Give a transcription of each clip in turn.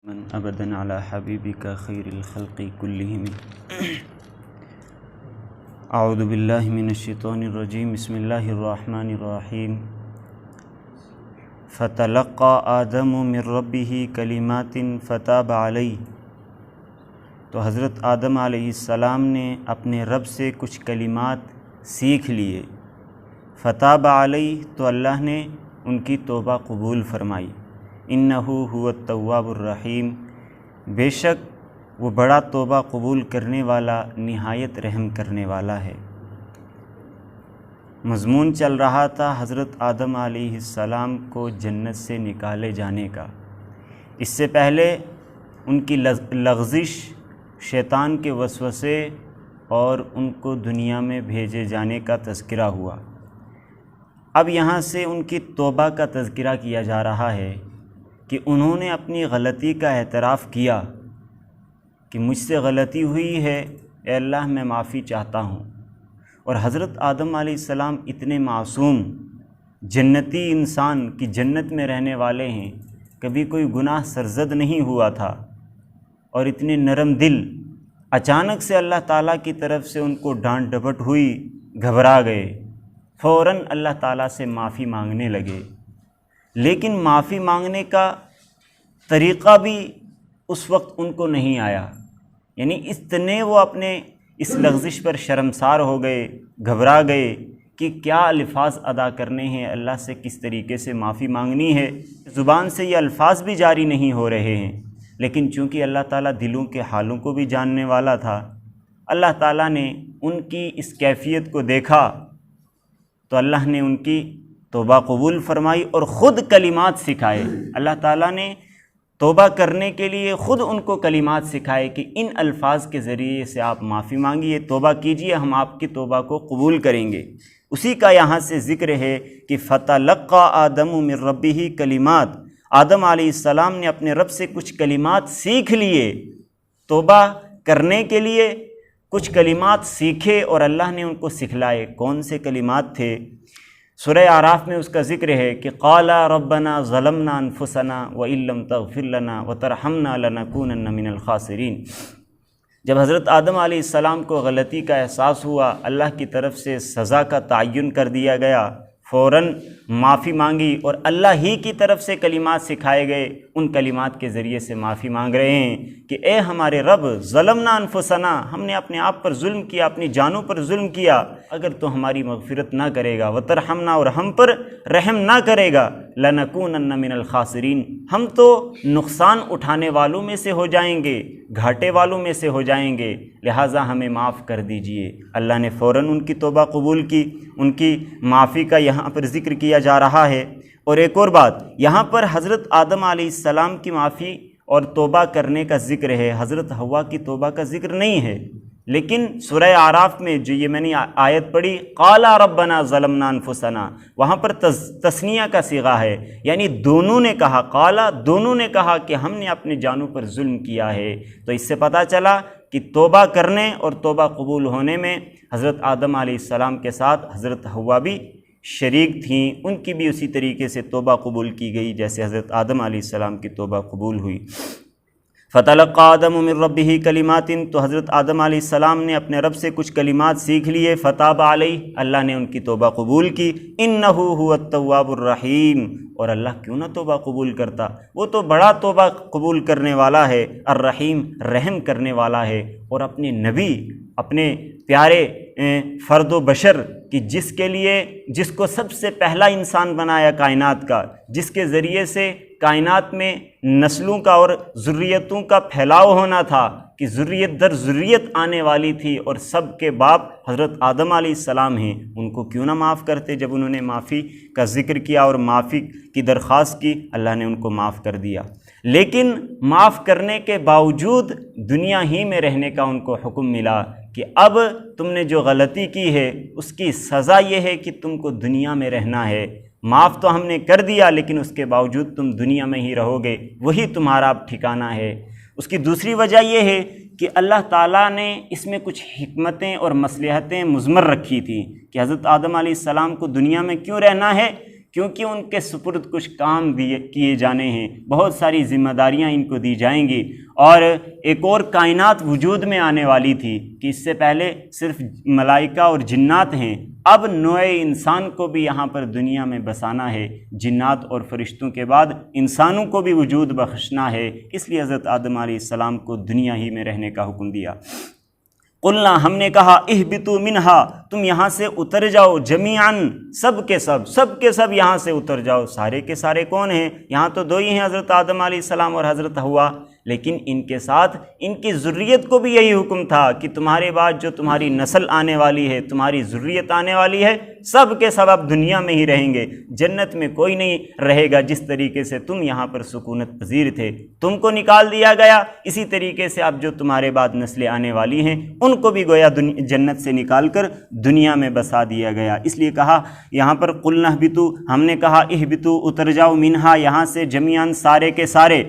من ابدا علی حبیبک خیر الخلق کلہم اعوذ باللہ من الشیطان الرجیم بسم اللہ الرحمن الرحیم فتلقى آدم من ربہ کلمات فتاب علیہ۔ تو حضرت آدم علیہ السلام نے اپنے رب سے کچھ کلمات سیکھ لیے، فتاب علیہ تو اللہ نے ان کی توبہ قبول فرمائی۔ انہ هو التواب الرحیم، بے شک وہ بڑا توبہ قبول کرنے والا، نہایت رحم کرنے والا ہے۔ مضمون چل رہا تھا حضرت آدم علیہ السلام کو جنت سے نکالے جانے کا۔ اس سے پہلے ان کی لغزش، شیطان کے وسوسے اور ان کو دنیا میں بھیجے جانے کا تذکرہ ہوا۔ اب یہاں سے ان کی توبہ کا تذکرہ کیا جا رہا ہے کہ انہوں نے اپنی غلطی کا اعتراف کیا کہ مجھ سے غلطی ہوئی ہے، اے اللہ میں معافی چاہتا ہوں۔ اور حضرت آدم علیہ السلام اتنے معصوم جنتی انسان کی جنت میں رہنے والے ہیں، کبھی کوئی گناہ سرزد نہیں ہوا تھا، اور اتنے نرم دل، اچانک سے اللہ تعالیٰ کی طرف سے ان کو ڈانٹ ڈپٹ ہوئی، گھبرا گئے، فوراً اللہ تعالیٰ سے معافی مانگنے لگے۔ لیکن معافی مانگنے کا طریقہ بھی اس وقت ان کو نہیں آیا، یعنی اتنے وہ اپنے اس لغزش پر شرمسار ہو گئے، گھبرا گئے کہ کیا الفاظ ادا کرنے ہیں، اللہ سے کس طریقے سے معافی مانگنی ہے۔ زبان سے یہ الفاظ بھی جاری نہیں ہو رہے ہیں، لیکن چونکہ اللہ تعالیٰ دلوں کے حالوں کو بھی جاننے والا تھا، اللہ تعالیٰ نے ان کی اس کیفیت کو دیکھا تو اللہ نے ان کی توبہ قبول فرمائی اور خود کلمات سکھائے۔ اللہ تعالیٰ نے توبہ کرنے کے لیے خود ان کو کلمات سکھائے کہ ان الفاظ کے ذریعے سے آپ معافی مانگیے، توبہ کیجئے، ہم آپ کی توبہ کو قبول کریں گے۔ اسی کا یہاں سے ذکر ہے کہ فَتَلَقَّى آدَمُ مِن رَبِّهِ کلمات، آدم علیہ السلام نے اپنے رب سے کچھ کلمات سیکھ لیے، توبہ کرنے کے لیے کچھ کلمات سیکھے اور اللہ نے ان کو سکھلائے۔ کون سے کلمات تھے؟ سورہ اعراف میں اس کا ذکر ہے کہ قَالَ رَبَّنَا ظَلَمْنَا أَنفُسَنَا وَإِن لَّمْ تَغْفِرْ لَنَا وَتَرْحَمْنَا لَنَكُونَنَّ مِنَ الْخَاسِرِينَ۔ جب حضرت آدم علیہ السلام کو غلطی کا احساس ہوا، اللہ کی طرف سے سزا کا تعین کر دیا گیا، فوراً معافی مانگی اور اللہ ہی کی طرف سے کلمات سکھائے گئے، ان کلمات کے ذریعے سے معافی مانگ رہے ہیں کہ اے ہمارے رب، ظلمنا انفسنا، ہم نے اپنے آپ پر ظلم کیا، اپنی جانوں پر ظلم کیا، اگر تو ہماری مغفرت نہ کرے گا، وترحمنا، اور ہم پر رحم نہ کرے گا، لنکونن من الخاسرین، ہم تو نقصان اٹھانے والوں میں سے ہو جائیں گے، گھاٹے والوں میں سے ہو جائیں گے، لہٰذا ہمیں معاف کر دیجئے۔ اللہ نے فوراً ان کی توبہ قبول کی، ان کی معافی کا یہاں پر ذکر کیا جا رہا ہے۔ اور ایک اور بات، یہاں پر حضرت آدم علیہ السلام کی معافی اور توبہ کرنے کا ذکر ہے، حضرت حوا کی توبہ کا ذکر نہیں ہے۔ لیکن سورہ اعراف میں جو یہ میں نے آیت پڑھی، قَالَ رَبَّنَا ظَلَمْنَا أَنفُسَنَا، وہاں پر تثنیہ کا صیغہ ہے، یعنی دونوں نے کہا، قالا، دونوں نے کہا کہ ہم نے اپنے جانوں پر ظلم کیا ہے۔ تو اس سے پتہ چلا کہ توبہ کرنے اور توبہ قبول ہونے میں حضرت آدم علیہ السلام کے ساتھ حضرت حوا بھی شریک تھیں، ان کی بھی اسی طریقے سے توبہ قبول کی گئی جیسے حضرت آدم علیہ السلام کی توبہ قبول ہوئی۔ فَتَلَقَّى آدَمُ مِن رَبِّهِ کلمات، تو حضرت آدم علیہ السلام نے اپنے رب سے کچھ کلمات سیکھ لیے، فتاب علیہ، اللہ نے ان کی توبہ قبول کی۔ انہ هو التواب الرحیم، اور اللہ کیوں نہ توبہ قبول کرتا، وہ تو بڑا توبہ قبول کرنے والا ہے، الرحیم، رحم کرنے والا ہے۔ اور اپنے نبی، اپنے پیارے فرد و بشر کہ جس کو سب سے پہلا انسان بنایا کائنات کا، جس کے ذریعے سے کائنات میں نسلوں کا اور ذریتوں کا پھیلاؤ ہونا تھا، کہ ذریت در ذریت آنے والی تھی، اور سب کے باپ حضرت آدم علیہ السلام ہیں، ان کو کیوں نہ معاف کرتے؟ جب انہوں نے معافی کا ذکر کیا اور معافی کی درخواست کی، اللہ نے ان کو معاف کر دیا۔ لیکن معاف کرنے کے باوجود دنیا ہی میں رہنے کا ان کو حکم ملا کہ اب تم نے جو غلطی کی ہے اس کی سزا یہ ہے کہ تم کو دنیا میں رہنا ہے۔ معاف تو ہم نے کر دیا، لیکن اس کے باوجود تم دنیا میں ہی رہو گے، وہی تمہارا اب ٹھکانہ ہے۔ اس کی دوسری وجہ یہ ہے کہ اللہ تعالیٰ نے اس میں کچھ حکمتیں اور مصلحتیں مضمر رکھی تھیں کہ حضرت آدم علیہ السلام کو دنیا میں کیوں رہنا ہے، کیونکہ ان کے سپرد کچھ کام کیے جانے ہیں، بہت ساری ذمہ داریاں ان کو دی جائیں گی، اور ایک اور کائنات وجود میں آنے والی تھی کہ اس سے پہلے صرف ملائکہ اور جنات ہیں، اب نوع انسان کو بھی یہاں پر دنیا میں بسانا ہے، جنات اور فرشتوں کے بعد انسانوں کو بھی وجود بخشنا ہے، اس لیے حضرت آدم علیہ السلام کو دنیا ہی میں رہنے کا حکم دیا۔ قلنا، ہم نے کہا، اہبطوا منہا، تم یہاں سے اتر جاؤ، جمیعاً، سب کے سب یہاں سے اتر جاؤ۔ سارے کے سارے کون ہیں؟ یہاں تو دو ہی ہیں، حضرت آدم علیہ السلام اور حضرت حوا، لیکن ان کے ساتھ ان کی ذریت کو بھی یہی حکم تھا کہ تمہارے بعد جو تمہاری نسل آنے والی ہے، تمہاری ذریت آنے والی ہے، سب کے سب اب دنیا میں ہی رہیں گے، جنت میں کوئی نہیں رہے گا۔ جس طریقے سے تم یہاں پر سکونت پذیر تھے، تم کو نکال دیا گیا، اسی طریقے سے اب جو تمہارے بعد نسلیں آنے والی ہیں ان کو بھی گویا جنت سے نکال کر دنیا میں بسا دیا گیا۔ اس لیے کہا یہاں پر قلنا اہبطوا، ہم نے کہا اہبطوا، اتر جاؤ، منہا، یہاں سے، جمیعاً، سارے کے سارے،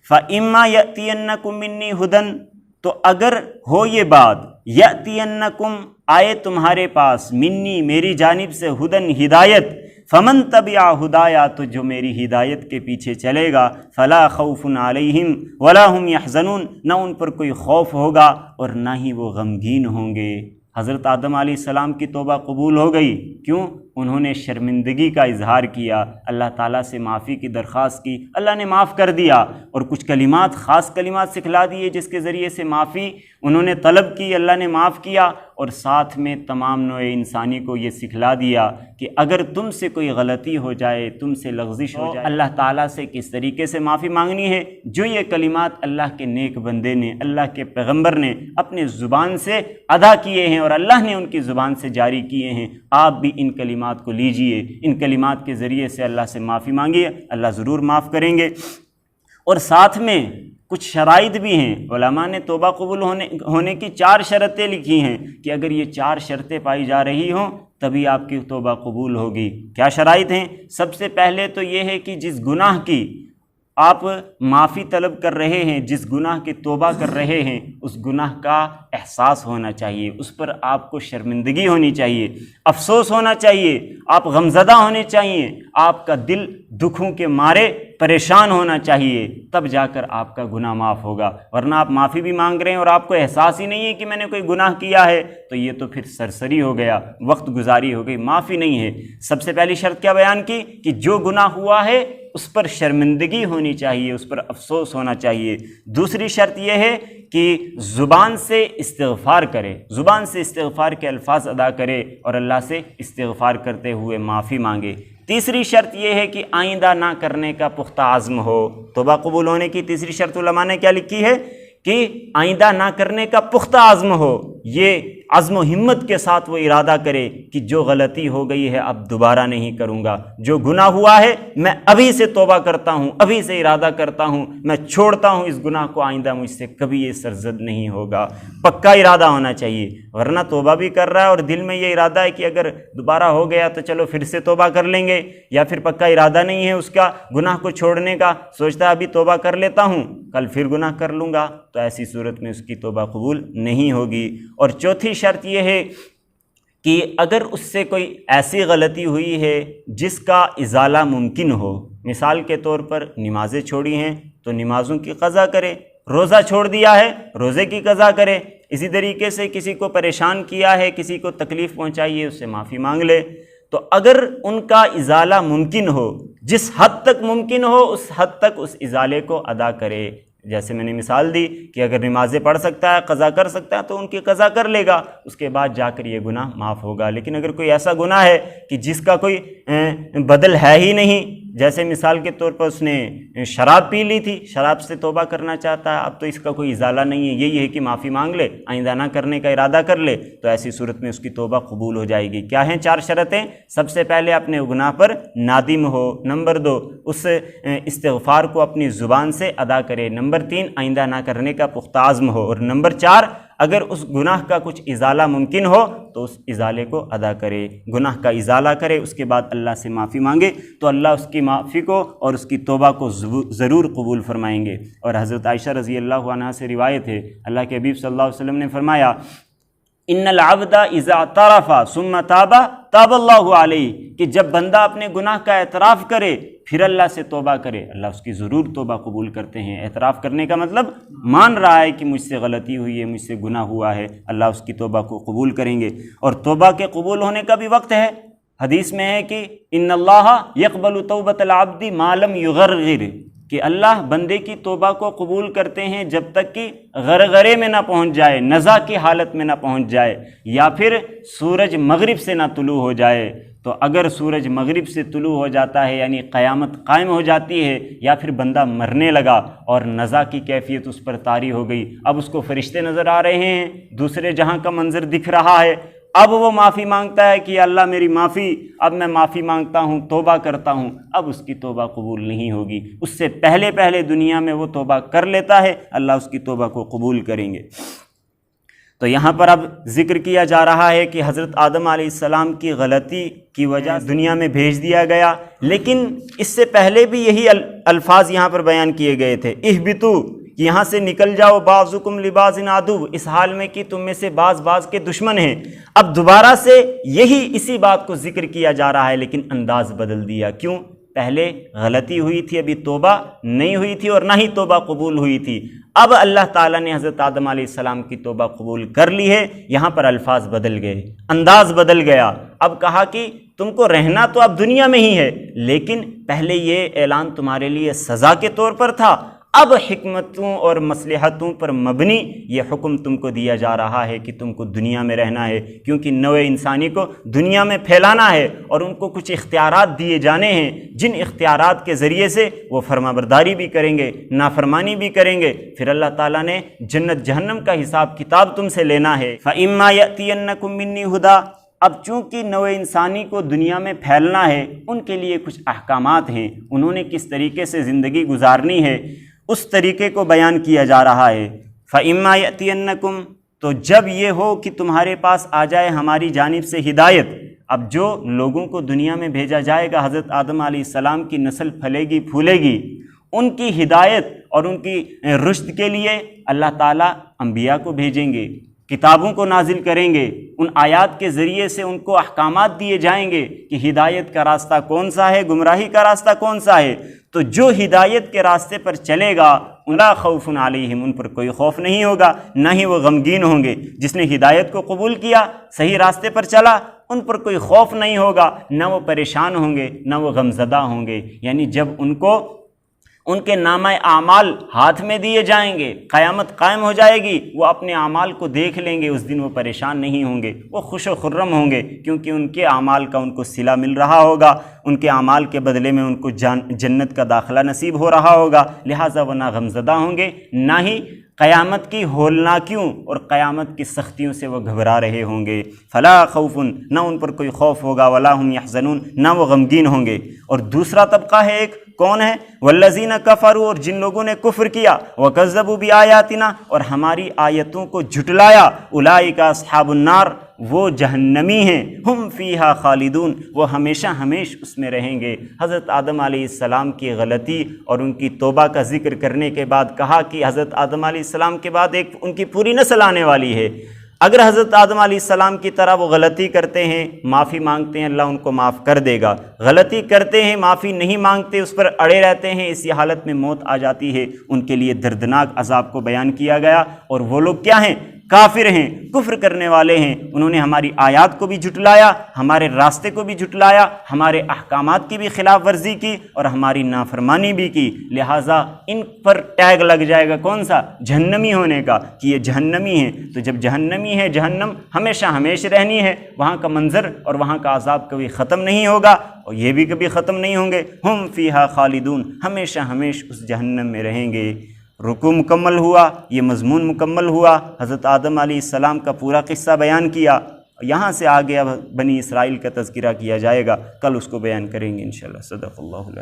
فَإِمَّا يَأْتِيَنَّكُم مِّنِّي هُدًى، تو اگر ہو یہ بات، یأتینکم، آئے تمہارے پاس، منی، میری جانب سے، ہدن، ہدایت، فمن تبع ہدایا، تو جو میری ہدایت کے پیچھے چلے گا، فلا خوف علیہم ولا هم يحزنون، نہ ان پر کوئی خوف ہوگا اور نہ ہی وہ غمگین ہوں گے۔ حضرت آدم علیہ السلام کی توبہ قبول ہو گئی، کیوں؟ انہوں نے شرمندگی کا اظہار کیا، اللہ تعالیٰ سے معافی کی درخواست کی، اللہ نے معاف کر دیا، اور کچھ کلمات، خاص کلمات سکھلا دیے جس کے ذریعے سے معافی انہوں نے طلب کی، اللہ نے معاف کیا، اور ساتھ میں تمام نوع انسانی کو یہ سکھلا دیا کہ اگر تم سے کوئی غلطی ہو جائے، تم سے لغزش ہو جائے، اللہ تعالیٰ سے کس طریقے سے معافی مانگنی ہے۔ جو یہ کلمات اللہ کے نیک بندے نے، اللہ کے پیغمبر نے اپنے زبان سے ادا کیے ہیں اور اللہ نے ان کی زبان سے جاری کیے ہیں، آپ بھی ان کلمات کو لیجئے، ان کلمات کے ذریعے سے اللہ سے معافی مانگیے، اللہ ضرور معاف کریں گے۔ اور ساتھ میں کچھ شرائط بھی ہیں، علماء نے توبہ قبول ہونے کی 4 شرطیں لکھی ہیں کہ اگر یہ 4 شرطیں پائی جا رہی ہوں تبھی آپ کی توبہ قبول ہوگی۔ کیا شرائط ہیں؟ سب سے پہلے تو یہ ہے کہ جس گناہ کی آپ معافی طلب کر رہے ہیں، جس گناہ کی توبہ کر رہے ہیں، اس گناہ کا احساس ہونا چاہیے، اس پر آپ کو شرمندگی ہونی چاہیے، افسوس ہونا چاہیے، آپ غمزدہ ہونے چاہیے، آپ کا دل دکھوں کے مارے پریشان ہونا چاہیے، تب جا کر آپ کا گناہ معاف ہوگا۔ ورنہ آپ معافی بھی مانگ رہے ہیں اور آپ کو احساس ہی نہیں ہے کہ میں نے کوئی گناہ کیا ہے، تو یہ تو پھر سرسری ہو گیا، وقت گزاری ہو گئی، معافی نہیں ہے۔ سب سے پہلی شرط کیا بیان کی کہ جو گناہ ہوا ہے اس پر شرمندگی ہونی چاہیے، اس پر افسوس ہونا چاہیے۔ دوسری شرط یہ ہے کہ زبان سے استغفار کرے، زبان سے استغفار کے الفاظ ادا کرے اور اللہ سے استغفار کرتے ہوئے معافی مانگے۔ تیسری شرط یہ ہے کہ آئندہ نہ کرنے کا پختہ عزم ہو۔ توبہ قبول ہونے کی تیسری شرط علماء نے کیا لکھی ہے کہ آئندہ نہ کرنے کا پختہ عزم ہو، یہ عزم و ہمت کے ساتھ وہ ارادہ کرے کہ جو غلطی ہو گئی ہے اب دوبارہ نہیں کروں گا، جو گناہ ہوا ہے میں ابھی سے توبہ کرتا ہوں، ابھی سے ارادہ کرتا ہوں، میں چھوڑتا ہوں اس گناہ کو، آئندہ مجھ سے کبھی یہ سرزد نہیں ہوگا۔ پکا ارادہ ہونا چاہیے، ورنہ توبہ بھی کر رہا ہے اور دل میں یہ ارادہ ہے کہ اگر دوبارہ ہو گیا تو چلو پھر سے توبہ کر لیں گے، یا پھر پکا ارادہ نہیں ہے اس کا گناہ کو چھوڑنے کا، سوچتا ہے ابھی توبہ کر لیتا ہوں کل پھر گناہ کر لوں گا، تو ایسی صورت میں اس کی توبہ قبول نہیں ہوگی۔ اور چوتھی شرط یہ ہے کہ اگر اس سے کوئی ایسی غلطی ہوئی ہے جس کا ازالہ ممکن ہو، مثال کے طور پر نمازیں چھوڑی ہیں تو نمازوں کی قضا کرے، روزہ چھوڑ دیا ہے روزے کی قضا کرے، اسی طریقے سے کسی کو پریشان کیا ہے، کسی کو تکلیف پہنچائی ہے، اس سے معافی مانگ لے۔ تو اگر ان کا ازالہ ممکن ہو، جس حد تک ممکن ہو اس حد تک اس ازالے کو ادا کرے۔ جیسے میں نے مثال دی کہ اگر نمازیں پڑھ سکتا ہے، قضا کر سکتا ہے تو ان کی قضا کر لے گا، اس کے بعد جا کر یہ گناہ معاف ہوگا۔ لیکن اگر کوئی ایسا گناہ ہے کہ جس کا کوئی بدل ہے ہی نہیں، جیسے مثال کے طور پر اس نے شراب پی لی تھی، شراب سے توبہ کرنا چاہتا ہے، اب تو اس کا کوئی ازالہ نہیں ہے، یہی ہے کہ معافی مانگ لے، آئندہ نہ کرنے کا ارادہ کر لے، تو ایسی صورت میں اس کی توبہ قبول ہو جائے گی۔ کیا ہیں 4 شرطیں؟ سب سے پہلے اپنے گناہ پر نادم ہو، نمبر 2 اس استغفار کو اپنی زبان سے ادا کرے، نمبر 3 آئندہ نہ کرنے کا پختہ عزم ہو، اور نمبر 4 اگر اس گناہ کا کچھ ازالہ ممکن ہو تو اس ازالے کو ادا کرے، گناہ کا ازالہ کرے، اس کے بعد اللہ سے معافی مانگے تو اللہ اس کی معافی کو اور اس کی توبہ کو ضرور قبول فرمائیں گے۔ اور حضرت عائشہ رضی اللہ عنہا سے روایت ہے، اللہ کے حبیب صلی اللہ علیہ وسلم نے فرمایا ان العبد اذا اعترف ثم تاب تاب اللہ علیہ، کہ جب بندہ اپنے گناہ کا اعتراف کرے پھر اللہ سے توبہ کرے، اللہ اس کی ضرور توبہ قبول کرتے ہیں۔ اعتراف کرنے کا مطلب مان رہا ہے کہ مجھ سے غلطی ہوئی ہے، مجھ سے گناہ ہوا ہے، اللہ اس کی توبہ کو قبول کریں گے۔ اور توبہ کے قبول ہونے کا بھی وقت ہے، حدیث میں ہے کہ ان اللہ یقبل توبۃ العبد ما لم یغرغر، کہ اللہ بندے کی توبہ کو قبول کرتے ہیں جب تک کہ غرغرے میں نہ پہنچ جائے، نزا کی حالت میں نہ پہنچ جائے، یا پھر سورج مغرب سے نہ طلوع ہو جائے۔ تو اگر سورج مغرب سے طلوع ہو جاتا ہے یعنی قیامت قائم ہو جاتی ہے، یا پھر بندہ مرنے لگا اور نزا کی کیفیت اس پر طاری ہو گئی، اب اس کو فرشتے نظر آ رہے ہیں، دوسرے جہاں کا منظر دکھ رہا ہے، اب وہ معافی مانگتا ہے کہ اللہ میری معافی، اب میں معافی مانگتا ہوں، توبہ کرتا ہوں، اب اس کی توبہ قبول نہیں ہوگی۔ اس سے پہلے دنیا میں وہ توبہ کر لیتا ہے، اللہ اس کی توبہ کو قبول کریں گے۔ تو یہاں پر اب ذکر کیا جا رہا ہے کہ حضرت آدم علیہ السلام کی غلطی کی وجہ دنیا میں بھیج دیا گیا، لیکن اس سے پہلے بھی یہی الفاظ یہاں پر بیان کیے گئے تھے، اہبطوا، یہاں سے نکل جاؤ، بعضکم لبعض عدو، اس حال میں کہ تم میں سے بعض کے دشمن ہیں۔ اب دوبارہ سے اسی بات کو ذکر کیا جا رہا ہے، لیکن انداز بدل دیا۔ کیوں؟ پہلے غلطی ہوئی تھی، ابھی توبہ نہیں ہوئی تھی اور نہ ہی توبہ قبول ہوئی تھی، اب اللہ تعالیٰ نے حضرت آدم علیہ السلام کی توبہ قبول کر لی ہے، یہاں پر الفاظ بدل گئے، انداز بدل گیا۔ اب کہا کہ تم کو رہنا تو اب دنیا میں ہی ہے، لیکن پہلے یہ اعلان تمہارے لیے سزا کے طور پر تھا، اب حکمتوں اور مصلحتوں پر مبنی یہ حکم تم کو دیا جا رہا ہے کہ تم کو دنیا میں رہنا ہے، کیونکہ نوع انسانی کو دنیا میں پھیلانا ہے اور ان کو کچھ اختیارات دیے جانے ہیں، جن اختیارات کے ذریعے سے وہ فرما برداری بھی کریں گے، نافرمانی بھی کریں گے، پھر اللہ تعالیٰ نے جنت جہنم کا حساب کتاب تم سے لینا ہے۔ فَإِمَّا يَأْتِيَنَّكُم مِّنِّي هُدًى، اب چونکہ نوع انسانی کو دنیا میں پھیلنا ہے، ان کے لیے کچھ احکامات ہیں، انہوں نے کس طریقے سے زندگی گزارنی ہے اس طریقے کو بیان کیا جا رہا ہے۔ فَإِمَّا يَأْتِيَنَّكُمْ، تو جب یہ ہو کہ تمہارے پاس آ جائے ہماری جانب سے ہدایت، اب جو لوگوں کو دنیا میں بھیجا جائے گا، حضرت آدم علیہ السلام کی نسل پھلے گی پھولے گی، ان کی ہدایت اور ان کی رشد کے لیے اللہ تعالیٰ انبیاء کو بھیجیں گے، کتابوں کو نازل کریں گے، ان آیات کے ذریعے سے ان کو احکامات دیے جائیں گے کہ ہدایت کا راستہ کون سا ہے، گمراہی کا راستہ کون سا ہے۔ تو جو ہدایت کے راستے پر چلے گا لا خوف علیہم، ان پر کوئی خوف نہیں ہوگا، نہ ہی وہ غمگین ہوں گے۔ جس نے ہدایت کو قبول کیا، صحیح راستے پر چلا، ان پر کوئی خوف نہیں ہوگا، نہ وہ پریشان ہوں گے، نہ وہ غمزدہ ہوں گے۔ یعنی جب ان کو ان کے نامہ اعمال ہاتھ میں دیے جائیں گے، قیامت قائم ہو جائے گی، وہ اپنے اعمال کو دیکھ لیں گے، اس دن وہ پریشان نہیں ہوں گے، وہ خوش و خرم ہوں گے، کیونکہ ان کے اعمال کا ان کو صلہ مل رہا ہوگا، ان کے اعمال کے بدلے میں ان کو جنت کا داخلہ نصیب ہو رہا ہوگا، لہٰذا وہ نہ غمزدہ ہوں گے، نہ ہی قیامت کی ہولناکیوں اور قیامت کی سختیوں سے وہ گھبرا رہے ہوں گے۔ فلا خوف، نہ ان پر کوئی خوف ہوگا، ولا هم يحزنون، نہ وہ غمگین ہوں گے۔ اور دوسرا طبقہ ہے ایک، کون ہے؟ والذین کفروا، اور جن لوگوں نے کفر کیا، وکذبوا بآیاتنا، اور ہماری آیتوں کو جھٹلایا، اولئک اصحاب النار، وہ جہنمی ہیں، ہم فیہا خالدون، وہ ہمیشہ ہمیش اس میں رہیں گے۔ حضرت آدم علیہ السلام کی غلطی اور ان کی توبہ کا ذکر کرنے کے بعد کہا کہ حضرت آدم علیہ السلام کے بعد ایک ان کی پوری نسل آنے والی ہے، اگر حضرت آدم علیہ السلام کی طرح وہ غلطی کرتے ہیں، معافی مانگتے ہیں، اللہ ان کو معاف کر دے گا، غلطی کرتے ہیں، معافی نہیں مانگتے، اس پر اڑے رہتے ہیں، اسی حالت میں موت آ جاتی ہے، ان کے لیے دردناک عذاب کو بیان کیا گیا۔ اور وہ لوگ کیا ہیں؟ کافر ہیں، کفر کرنے والے ہیں، انہوں نے ہماری آیات کو بھی جھٹلایا، ہمارے راستے کو بھی جھٹلایا، ہمارے احکامات کی بھی خلاف ورزی کی اور ہماری نافرمانی بھی کی، لہٰذا ان پر ٹیگ لگ جائے گا کون سا؟ جہنمی ہونے کا، کہ یہ جہنمی ہیں۔ تو جب جہنمی ہے، جہنم ہمیشہ ہمیشہ رہنی ہے، وہاں کا منظر اور وہاں کا عذاب کبھی ختم نہیں ہوگا اور یہ بھی کبھی ختم نہیں ہوں گے، ہم فیہا خالدون، ہمیشہ ہمیش اس جہنم میں رہیں گے۔ رکوع مکمل ہوا، یہ مضمون مکمل ہوا، حضرت آدم علیہ السلام کا پورا قصہ بیان کیا۔ یہاں سے آگے اب بنی اسرائیل کا تذکرہ کیا جائے گا، کل اس کو بیان کریں گے انشاءاللہ۔ صدق اللہ۔